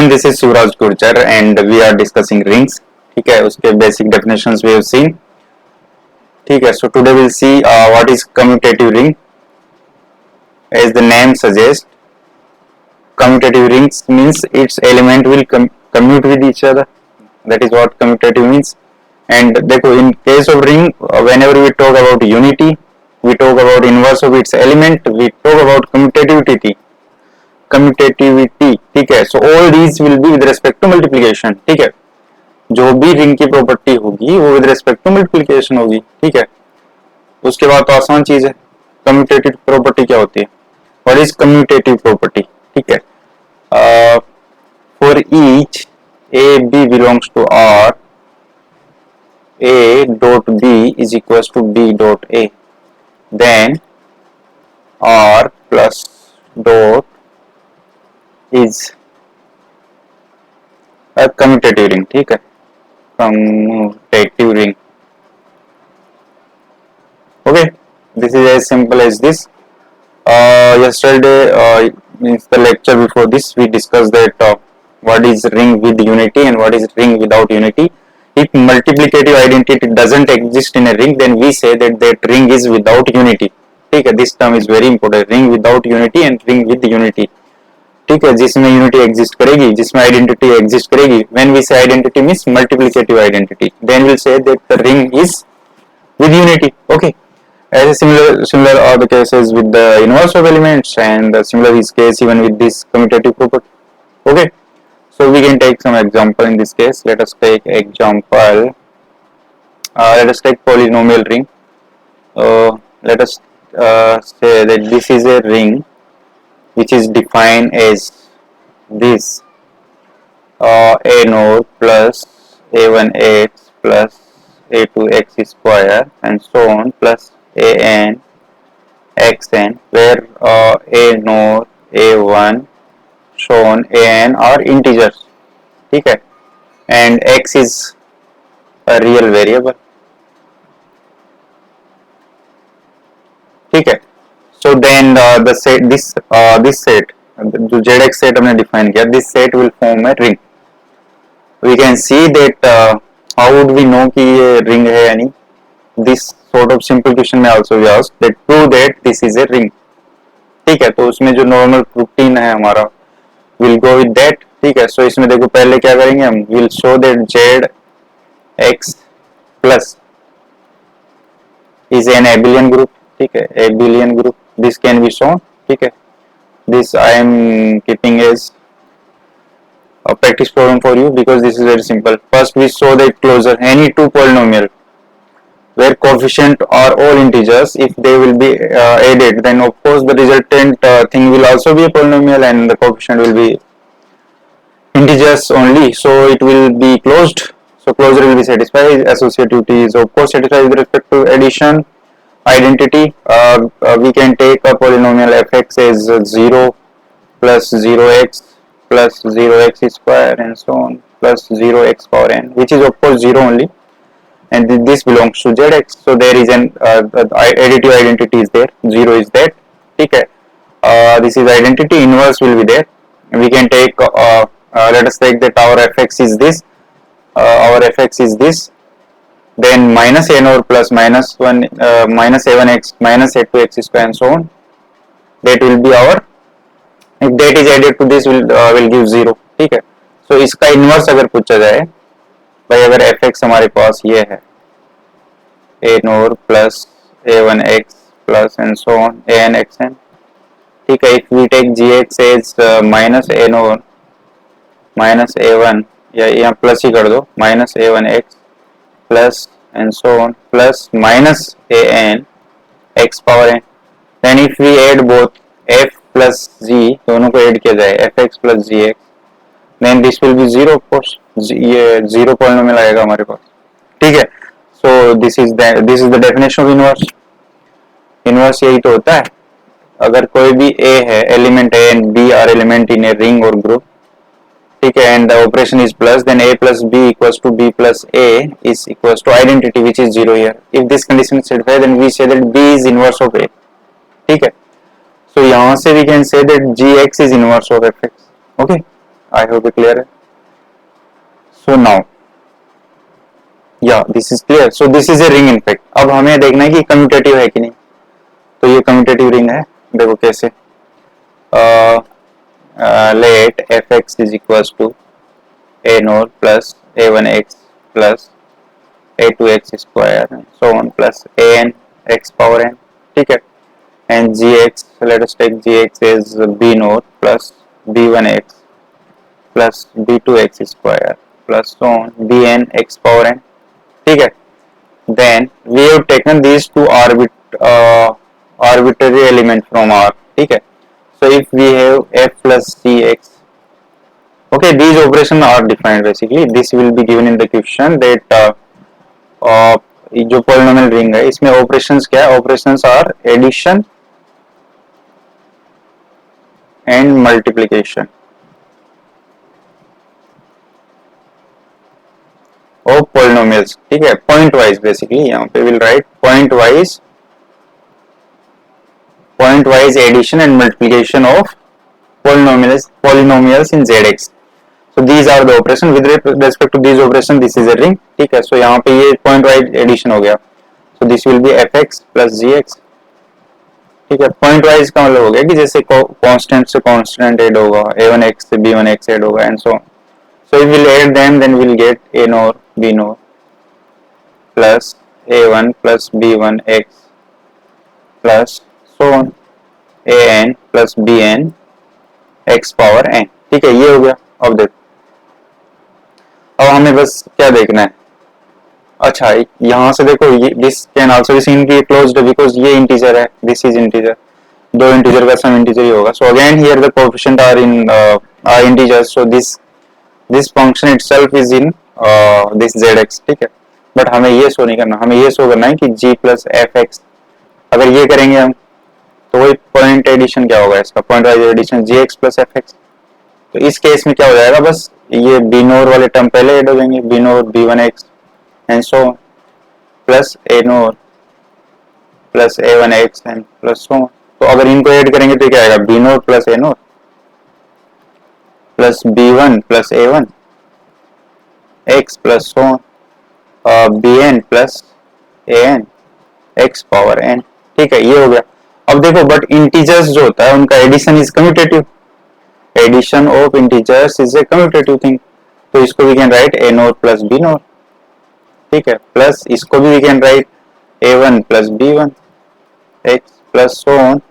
everyone, this is Suraj Gurjar and we are discussing rings. ठीक है, उसके basic definitions we have seen. ठीक है, so today we'll see what is commutative ring. As the name suggests, commutative rings means its element will commute with each other. That is what commutative means. And देखो, in case of ring, whenever we talk about unity, we talk about inverse of its element, we talk about commutativity. ठीक है. So all these will be with respect to multiplication. ठीक है, जो भी ring की property होगी वो with respect to multiplication होगी. ठीक है, उसके बाद तो आसान चीज है. कम्यूटेटिव प्रॉपर्टी क्या होती है? What is commutative property? ठीक है, for each a b belongs to R, a dot b is equal to b dot a, then R plus dot is a commutative ring. ठीक है, commutative ring. Okay, this is as simple as this. Yesterday, means the lecture before this, we discussed that what is ring with unity and what is ring without unity. If multiplicative identity doesn't exist in a ring, then we say that that ring is without unity. ठीक है, this term is very important. Ring without unity and ring with unity. ठीक है, जिसमें unity exist करेगी, जिसमें identity exist करेगी. When we say identity means multiplicative identity, then will say that the ring is with unity. Okay, ऐसे similar are the cases with the inverse of elements, and similar is case even with this commutative property. Okay, so we can take some example in this case. Let us take example. Let us take polynomial ring. Let us say that this is a ring which is defined as this a naught plus a1x plus a2x square and so on plus an xn, where a naught, a1, so on, an are integers. ठीक है, and x is a real variable. ठीक है, so then the set this set, जो zx set हमने define किया, this set will form a ring. We can see that how would we know कि ये ring है या नहीं? This sort of simple question may also be asked that prove that this is a ring. ठीक है, तो उसमें जो normal routine है हमारा, we'll go with that. ठीक है, so इसमें देखो पहले क्या करेंगे हम, we'll show that zx plus is an abelian group. ठीक है, abelian group. This can be shown. ठीक है, this I am keeping as a practice problem for you because this is very simple. First we show that closure any two polynomial where coefficient are all integers, if they will be added, then of course the resultant thing will also be a polynomial and the coefficient will be integers only, so it will be closed. So closure will be satisfied. Associativity is of course satisfied with respect to addition. Identity, we can take a polynomial fx as 0 plus 0x plus 0x square and so on plus 0x power n, which is of course 0 only, and this belongs to zx. So there is an additive identity is there, 0 is that. ठीक है, this is identity. Inverse will be there. We can take let us take that our fx is this, our fx is this, then minus a naught plus minus 1 minus a1x minus a2x square and so on. That will be our, if that is added to this will give 0. ठीक है, so इसका inverse अगर पूछा जाए भाई, अगर fx हमारे पास ये है a naught plus a1x plus and so on an xn. ठीक है, if we take gx as minus a naught minus a1, या यहाँ प्लस ही कर दो, minus a1x plus and so on plus minus an x power n. Then if we add both f plus g, दोनों को add किया जाए fx plus gx, then this will be 0 of course. ये 0 polynomial आएगा हमारे पास. ठीक है, so this is the definition of inverse. Inverse यही तो होता है. अगर कोई भी a है, element a and b are element in a ring or group, ठीक है, and the operation is plus, then a plus b equals to b plus a is equals to identity which is 0 here. If this condition is satisfied, then we say that b is inverse of a. ठीक है, so यहाँ से we can say that gx is inverse of fx. Okay, I hope clear है. So now या this is clear. So this is a ring in fact. अब हमें देखना है कि कम्यूटेटिव है कि नहीं. तो ये कम्यूटेटिव रिंग है. देखो कैसे. Let f x is equals to a naught plus a one x plus a two x square so on plus a n x power n. ठीक है. And g x, let us take g x is b naught plus b one x plus b two x square plus so on b n x power n. ठीक है. Then we have taken these two arbitrary element from R. ठीक है. So if we have f plus cx, okay, these operations are defined basically. This will be given in the question that जो polynomial ring है इसमें operations क्या है? Operations are addition and multiplication of polynomials. ठीक है. Point wise basically यहाँ पे will write point wise addition and multiplication of polynomials in zx. So these are the operation. With respect to these operation this is a ring. ठीक है. So यहाँ पे ये point wise addition हो गया. So this will be fx plus gx. ठीक है. point wise का मतलब हो गया कि जैसे constant से constant add होगा, a1x से b1x add होगा and so on. So if we'll add them, then we'll get a nor b nor plus a1 plus b1 x plus so on an plus bn x power n. ठीक है. ये हो गया. अब देखो, अब हमें बस क्या देखना है. अच्छा यहाँ से देखो ये this can also be seen कि closed because ये integer है, this is integer. दो integer का sum integer ही होगा. So again here the coefficient are in are integers. So this function itself is in this zx. ठीक है. But हमें ये शो नहीं करना. हमें ये शो करना है कि g plus fx. अगर ये करेंगे हम तो वही पॉइंट एडिशन क्या होगा इसका. Point wise addition gx plus fx. तो इस केस में क्या हो जाएगा, बस ये b नोर वाले टर्म पहले ऐड हो जाएंगे. b NOR b1x and so plus a NOR plus a1x and plus so. तो अगर इनको ऐड करेंगे तो क्या आएगा, b NOR plus a NOR plus b1 plus a1 x plus so bn plus an x power n. ठीक है. ये हो गया. अब देखो बट इंटीजर्स जो होता है उनका addition is commutative. Addition of integers is a commutative thing. तो इसको we can write a naught plus b naught. ठीक है. प्लस इसको भी we can write a1 plus b1 x plus so on.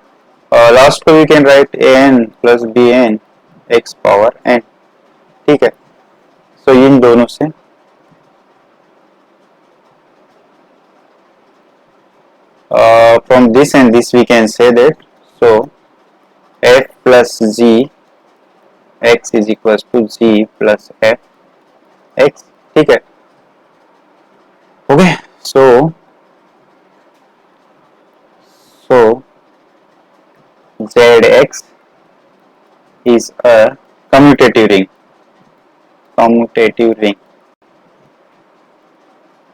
Last को we can write an plus bn x power n. ठीक है. सो इन दोनों से from this and this we can say that so f plus g x is equals to g plus f x. ठीक है. Okay. So zx is a commutative ring.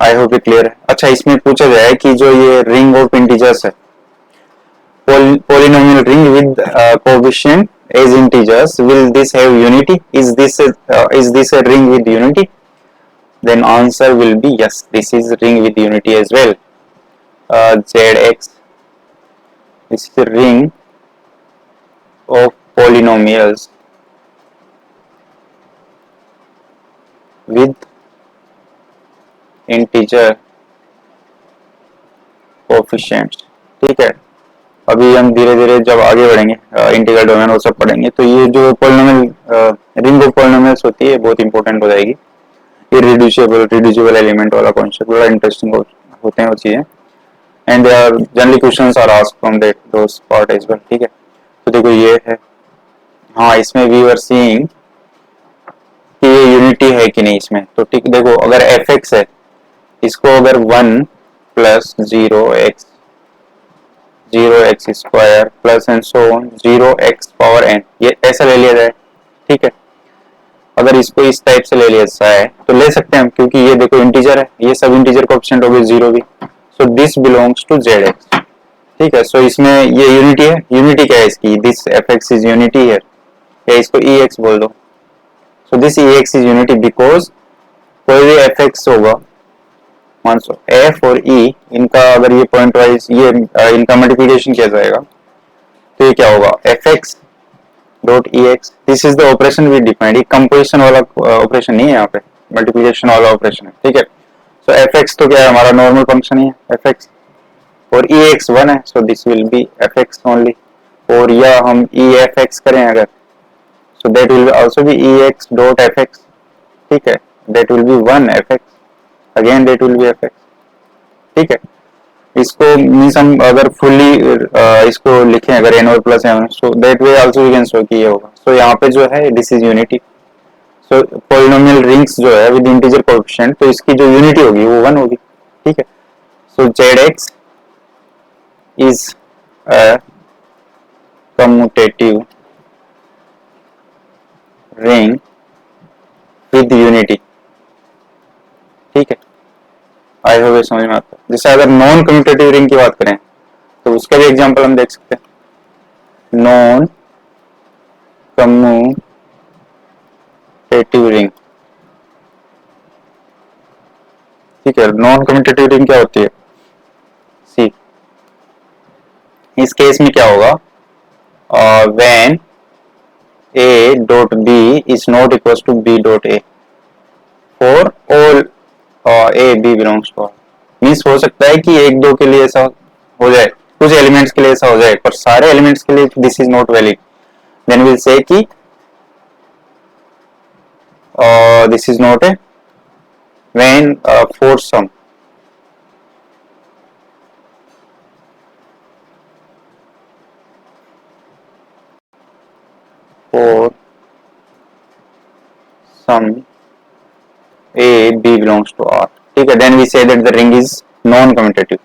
I hope clear है. अच्छा इसमें पूछा गया है कि जो ये रिंग ऑफ इंटीजर्स है, polynomial ring with coefficient as integers, will this have unity? Is this a ring with unity? Then answer will be yes, this is ring with unity as well. Zx is the ring of polynomials with integer coefficients. ठीक है. अभी हम धीरे धीरे जब आगे बढ़ेंगे integral domain वो सब पढ़ेंगे तो ये जो पॉलिनोमियल रिंग ऑफ पॉलिनोमियल्स होती है बहुत इंपॉर्टेंट हो जाएगी. इररिड्यूसिबल एलिमेंट वाला कॉन्सेप्ट बड़ा इंटरेस्टिंग होते हैं वो चीजें. And they are generally questions are asked from that those part as well. ठीक है. तो देखो ये है. हाँ इसमें वी वर सीइंग कि ये यूनिटी है कि नहीं इसमें. तो ठीक देखो अगर fx है इसको अगर 1 plus 0x square plus and so on 0x power n ये ऐसा ले लिया जाए. ठीक है. अगर इसको इस टाइप से ले लिया जाए तो ले सकते हैं हम क्योंकि ये देखो इंटीजर है. ये सब इंटीजर कोएफिशिएंट हो गए 0 भी. So this belongs to zx. ठीक है. सो इसमें ये यूनिटी है. यूनिटी क्या है इसकी, दिस fx इज यूनिटी है. या इसको ex बोल दो. So this EX is unity because कोई भी FX होगा, मान लो F और E, इनका अगर ये पॉइंट वाइज ये इनका मल्टीप्लिकेशन किया जाएगा तो ये क्या होगा, FX dot EX. This is the operation we defined. ये कंपोजिशन वाला ऑपरेशन नहीं है, यहाँ पे मल्टीप्लिकेशन वाला ऑपरेशन है, ठीक है. सो FX तो क्या है, हमारा नॉर्मल फंक्शन ही है FX, और EX 1 है, so this will be FX only. और या हम EFX करें अगर, so that will also be EX dot FX, ठीक है. That will be 1 FX, again that will be FX, ठीक है. इसको मीन्स हम अगर फुल्ली इसको लिखें अगर n और plus m, so that way also we can show कि ये होगा. सो यहाँ पे जो है this is unity. So polynomial rings जो है विद इंटीजर कोएफिशिएंट, तो इसकी जो यूनिटी होगी वो 1 होगी, ठीक है. सो ZX is a commutative ring with unity, ठीक है. आई होप ये समझ में आता है. जैसे अगर नॉन कम्यूटेटिव रिंग की बात करें तो उसका भी एग्जांपल हम देख सकते हैं. नॉन कम्यूटेटिव रिंग, ठीक है. नॉन कम्यूटेटिव रिंग क्या होती है, सी इस केस में क्या होगा, when A dot B is not equal to B dot A for all A B belongs to R. Means हो सकता है कि एक दो के लिए ऐसा हो जाए, कुछ एलिमेंट्स के लिए ऐसा हो जाए, पर सारे एलिमेंट्स के लिए this is not valid. Then will say कि this is not a when for some, for some A B belongs to R, ठीक है. then we say that the ring is non commutative.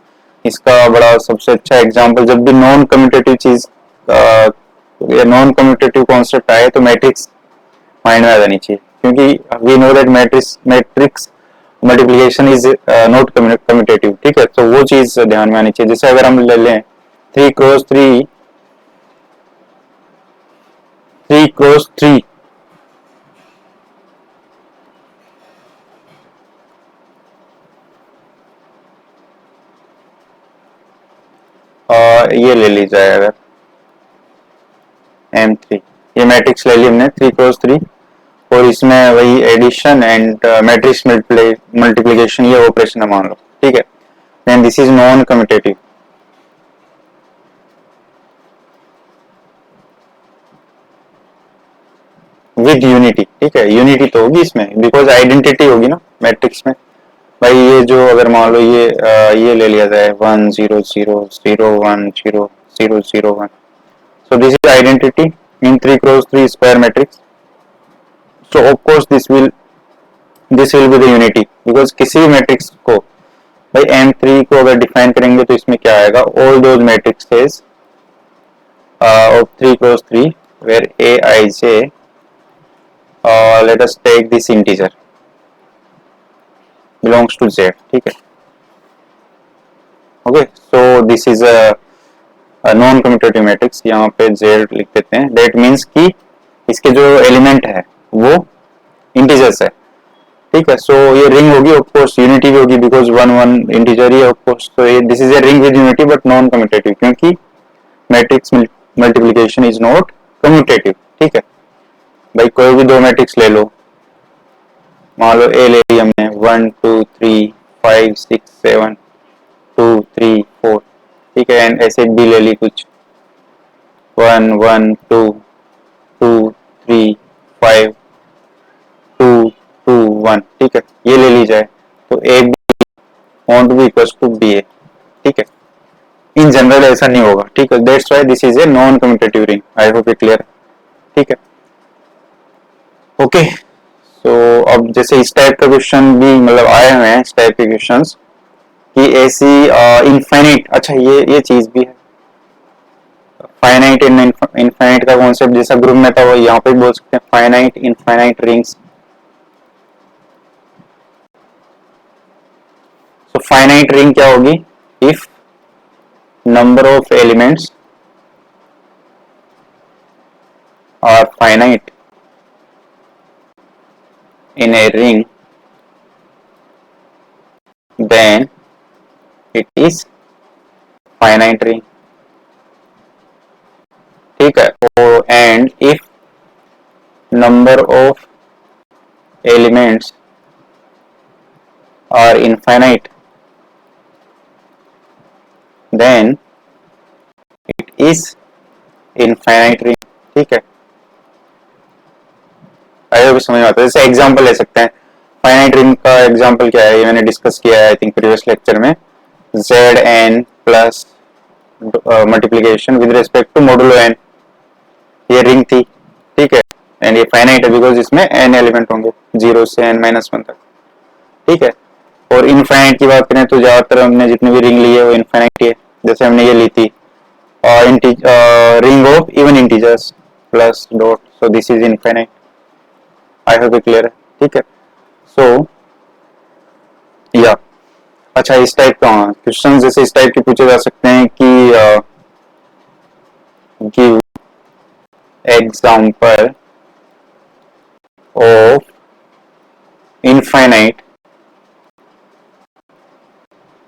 इसका बड़ा सबसे अच्छा example, जब भी non commutative चीज या नॉन कम्यूटेटिव कॉन्सेप्ट आए तो मैट्रिक्स माइंड में आ जानी चाहिए, क्योंकि we know that matrix multiplication is not commutative, ठीक है. तो वो चीज ध्यान में आनी चाहिए. जैसे अगर हम ले लें 3 क्रॉस 3 3 क्रॉस 3, ये ले ली जाए अगर M3, ये मैट्रिक्स ले ली हमने 3 क्रॉस 3, और इसमें वही एडिशन एंड मैट्रिक्स मल्टीप्लिकेशन ये ऑपरेशन है मान लो, ठीक है. Then this is non commutative with unity, ठीक है. यूनिटी तो होगी इसमें बिकॉज आइडेंटिटी होगी ना मैट्रिक्स में. भाई ये जो अगर मान लो ये ले लिया जाए 1 0 0 0 1 0 0 0 1, so this is identity in 3 cross 3 square matrix. So of course this will be the unity because किसी भी मैट्रिक्स को भाई M3 को अगर डिफाइन करेंगे तो इसमें क्या आएगा, all those matrices of 3 cross 3 where Aij let us take this integer belongs to Z, ठीक है. Okay, so this is a non commutative matrix. यहाँ पे Z लिख देते हैं. दैट मीन्स कि इसके जो एलिमेंट है वो इंटीजर्स है, ठीक है. सो ये रिंग होगी, ऑफ कोर्स यूनिटी भी होगी बिकॉज 1 1 इंटीजर ही है ऑफ कोर्स. तो ये this is a ring with unity but non commutative, क्योंकि matrix multiplication is not commutative, ठीक है. भाई कोई भी दो मैट्रिक्स ले लो, मान लो ए ले ली हमने 1 2 3 5 6 7 2 3 4, ठीक है. एंड ऐसे बी ले ली कुछ 1 1 2 2 3 5 2 2 1, ठीक है. ये ले ली जाए तो A B won't be equal to B A, ठीक है. इन जनरल ऐसा नहीं होगा, ठीक है. That's why this is a non commutative ring. I hope it clear, ठीक है. ओके, सो अब जैसे इस टाइप का क्वेश्चन भी मतलब आए हुए हैं, इस टाइप के क्वेश्चंस कि ऐसी इनफाइनाइट, अच्छा ये चीज भी है फाइनाइट इन इनफाइनाइट का कॉन्सेप्ट जैसा ग्रुप में था वो यहाँ पे बोल सकते हैं finite infinite rings. So finite ring क्या होगी, if number of elements are finite in a ring, then it is finite ring. ठीक है, and if number of elements are infinite, then it is infinite ring. ठीक है, I hope समझ में आता है. जैसे एग्जांपल ले सकते हैं. फाइनाइट रिंग का एग्जांपल क्या है, ये मैंने डिस्कस किया है आई थिंक प्रीवियस लेक्चर में. Zn plus multiplication with respect to modulo n, ये रिंग थी. ठीक है, एंड ये फाइनाइट है बिकॉज इसमें n एलिमेंट होंगे 0 से n-1 तक. ठीक है, और इनफाइनाइट की बात करें तो ज्यादातर हमने जितनी भी रिंग ली है वो इनफाइनाइट ही है. जैसे हमने ये ली थी ring of even integers plus dot, so this is infinite. I hope clear है. ठीक है, सो या अच्छा, इस टाइप का क्वेश्चन जैसे इस टाइप के पूछे जा सकते हैं कि give example of infinite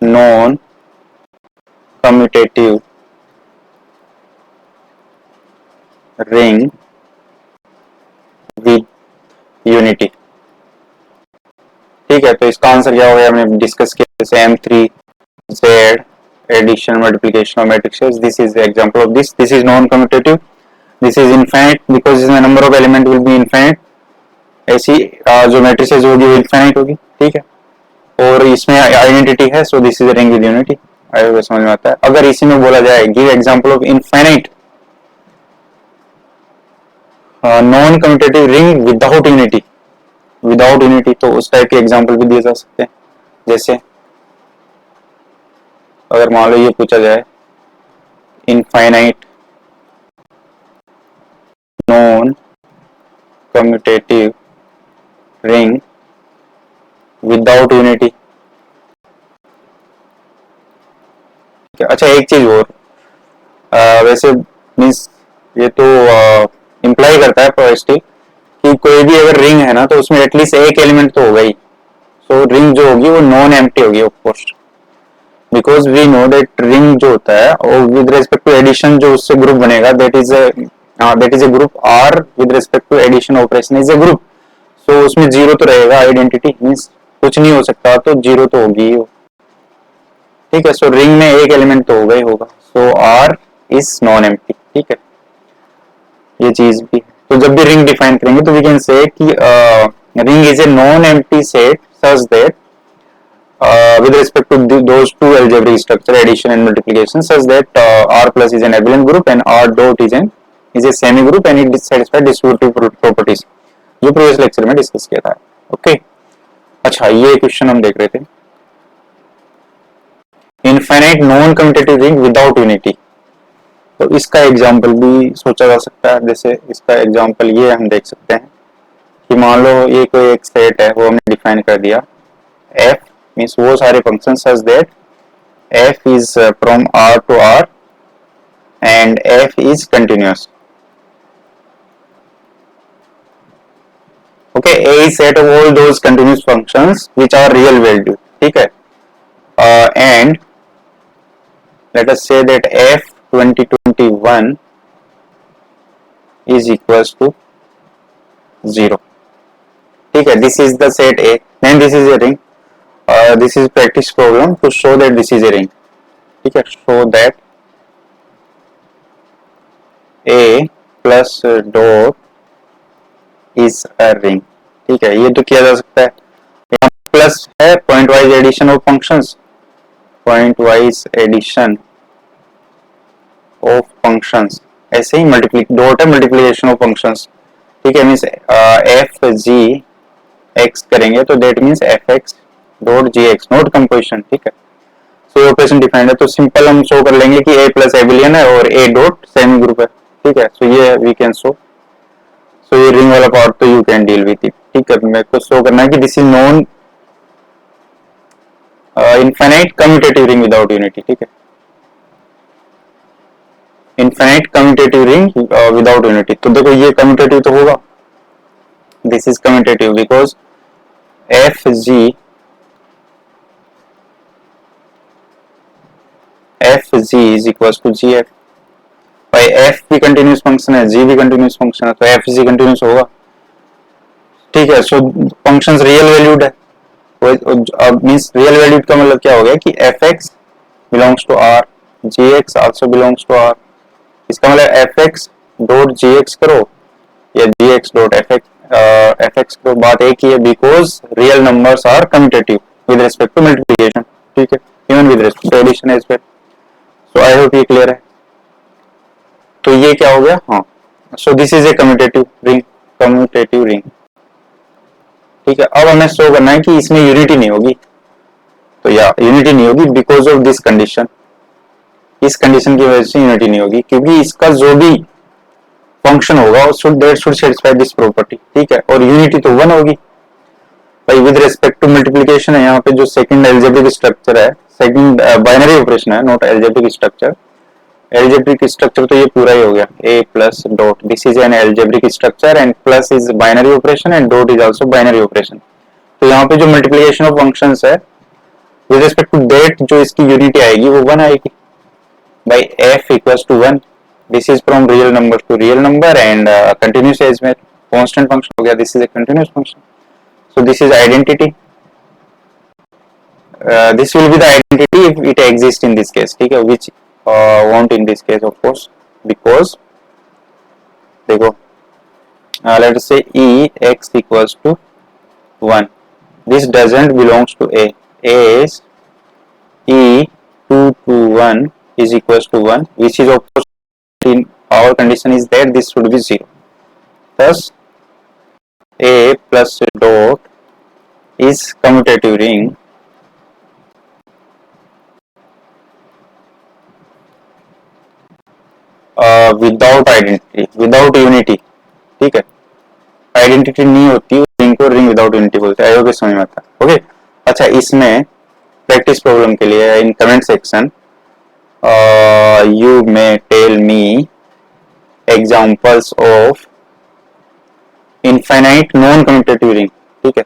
non commutative ring with unity. ठीक है, तो इसका आंसर क्या होगा, हमने डिस्कस किया. जैसे M3 Z addition multiplication of matrices, this is example of this. This is non commutative, this is infinite because इसमें number of element will be infinite. ऐसी जो मैट्रिसेस होगी वो इनफाइनाइट होगी. ठीक है, और इसमें आइडेंटिटी है, सो this is ring with unity. I hope समझ में आता है. अगर इसी में बोला जाए give example of infinite non commutative ring without unity, without unity, तो उस टाइप के एग्जांपल भी दिए जा सकते हैं. जैसे अगर मान लो ये पूछा जाए infinite non commutative ring without unity. अच्छा, एक चीज और, वैसे मीन्स ये तो इम्प्लाई करता है प्रोबेबिलिटी कि कोई भी अगर रिंग है ना तो उसमें एटलीस्ट एक एलिमेंट तो होगा ही. सो रिंग जो होगी वो नॉन एम्प्टी होगी of course, because we know that ring जो होता है और विद रिस्पेक्ट टू एडिशन जो उससे ग्रुप बनेगा that is a group. R with respect to addition operation is a group. So उसमें जीरो तो रहेगा, आइडेंटिटी मीन्स कुछ नहीं हो सकता तो जीरो तो होगी ही. ठीक है, सो रिंग में एक एलिमेंट तो होगा ही होगा. सो आर इज नॉन एम्प्टी. ठीक है, ये चीज भी. तो जब भी रिंग डिफाइन करेंगे तो वी कैन से कि ring is a non empty set such that with respect to those two algebraic structure addition and multiplication such that R plus is an abelian group and R dot is a semi group and it satisfies distributive properties, जो previous lecture में discuss किया था. Okay, अच्छा ये question हम देख रहे थे. Infinite non commutative ring without unity, तो इसका एग्जांपल भी सोचा जा सकता है. जैसे इसका एग्जांपल ये हम देख सकते हैं कि मान लो ये कोई एक सेट है, वो हमने डिफाइन कर दिया. F means वो सारे functions such that f is from R to R and f is continuous. Okay, A is set of all those continuous functions which are real valued. ठीक है, and let us say that f 2021 is equals to 0. ठीक है, this is the set A, then this is a ring. This is practice problem to show that this is a ring. ठीक है, show that A plus dot is a ring. ठीक है, ये तो किया जा सकता है. यहाँ प्लस है point wise addition of functions, point wise addition of functions. ऐसे ही डॉट है मल्टीप्लिकेशन ऑफ फंक्शंस. ठीक है, मीन्स एफ जी एक्स करेंगे तो that means f x dot ji x not composition. ठीक है, सो ऑपरेशन डिफाइंड है तो सिंपल हम शो कर लेंगे कि ए प्लस एबिलियन है और ए डॉट सेमी ग्रुप है. ठीक है, सो ये वी कैन शो. सो ये रिंग वाला पार्ट तो you can deal with it. ठीक है, मेरे को शो करना है कि this is non infinite commutative ring without unity. ठीक है, infinite commutative ring without unity. तो देखो ये कम्यूटेटिव तो होगा, this is commutative because F G is equal to G F. भाई एफ भी कंटिन्यूस फंक्शन है, जी भी कंटिन्यूस फंक्शन है, तो एफ जी कंटिन्यूस होगा। ठीक है, सो फंक्शंस रियल वैल्यूड है। अब मींस रियल वैल्यूड का मतलब क्या हो गया कि F X belongs to R, G X also belongs to R. इसका मतलब एफ एक्स डॉट जी एक्स करो या G X dot F X करो, बात एक ही है, because real numbers are commutative with respect to multiplication. ठीक है, even with respect to addition as well. So I hope ये क्लियर है। तो ये क्या हो गया, हाँ, so this is a commutative ring, commutative ring. ठीक है, अब हमें शो करना है कि इसमें यूनिटी नहीं होगी, तो या यूनिटी नहीं होगी बिकॉज ऑफ दिस कंडीशन। इस कंडीशन की वजह से यूनिटी नहीं होगी, क्योंकि इसका जो भी फंक्शन होगा that should satisfy this property. ठीक है, और यूनिटी तो 1 होगी भाई विद रिस्पेक्ट टू मल्टीप्लिकेशन है। यहाँ पे जो सेकंड एल्जेब्रिक स्ट्रक्चर है, सेकंड बाइनरी ऑपरेशन है, not algebraic structure. Algebraic structure तो ये पूरा ही हो गया, a plus dot, this is an algebraic structure and plus is binary operation and dot is also binary operation. तो यहाँ पे जो मल्टीप्लिकेशन ऑफ फंक्शंस है विद रिस्पेक्ट टू दैट जो इसकी यूनिटी आएगी वो 1 आएगी by f equals to 1। This is from real number to real number and continuous as में कांस्टेंट फंक्शन हो गया, this is a continuous function. So this is identity, this will be the identity if it exists in this case। ठीक है, which won't in this case of course, because देखो let us say e x equals to 1, this doesn't belongs to a is e 2 to 1 is equals to 1, which is of course in our condition is that this should be 0, thus a plus dot is commutative ring without identity, without unity. ठीक है, identity नहीं होती ring को ring without unity बोलते हैं। आयोग समझ में आता है। ओके, अच्छा, इसमें प्रैक्टिस प्रॉब्लम के लिए in comment section you may tell me examples of infinite non commutative ring. ठीक है,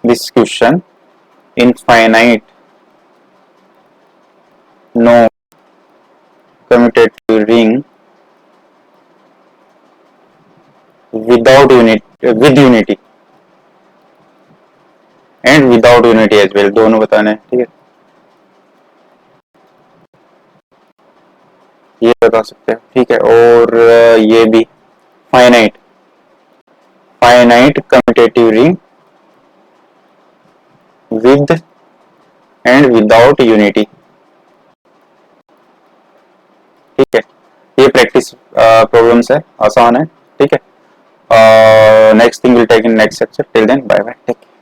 this question infinite non commutative ring without unity, with unity and without unity as well, दोनों बताने हैं। ठीक है, ये बता सकते हैं। ठीक है, और ये भी finite commutative ring with and without unity. ठीक है, ये प्रैक्टिस प्रॉब्लम्स है, आसान है। ठीक है, next thing will take in next lecture. Till then bye bye, take care.